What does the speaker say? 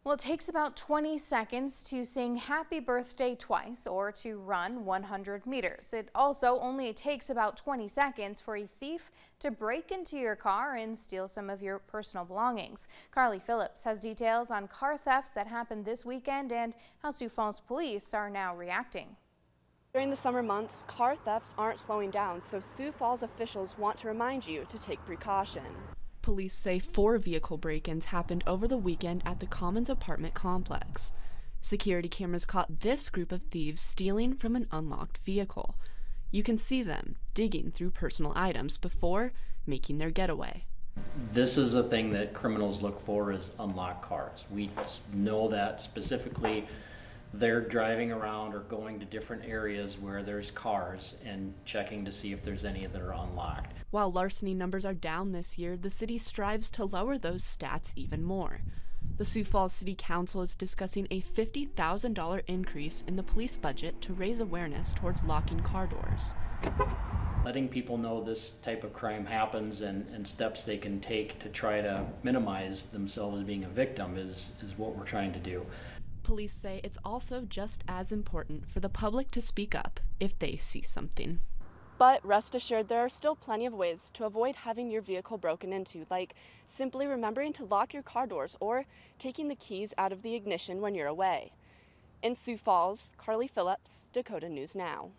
Well, it takes about 20 seconds to sing happy birthday twice or to run 100 meters. It also only takes about 20 seconds for a thief to break into your car and steal some of your personal belongings. Carly Phillips has details on car thefts that happened this weekend and how Sioux Falls police are now reacting. During the summer months, car thefts aren't slowing down, so Sioux Falls officials want to remind you to take precaution. Police say 4 vehicle break-ins happened over the weekend at the Commons apartment complex. Security cameras caught this group of thieves stealing from an unlocked vehicle. You can see them digging through personal items before making their getaway. This is a thing that criminals look for, is unlocked cars. We know that specifically they're driving around or going to different areas where there's cars and checking to see if there's any that are unlocked. While larceny numbers are down this year, the city strives to lower those stats even more. The Sioux Falls City Council is discussing a $50,000 increase in the police budget to raise awareness towards locking car doors. Letting people know this type of crime happens and steps they can take to try to minimize themselves as being a victim is what we're trying to do. Police say it's also just as important for the public to speak up if they see something. But rest assured, there are still plenty of ways to avoid having your vehicle broken into, like simply remembering to lock your car doors or taking the keys out of the ignition when you're away. In Sioux Falls, Carly Phillips, Dakota News Now.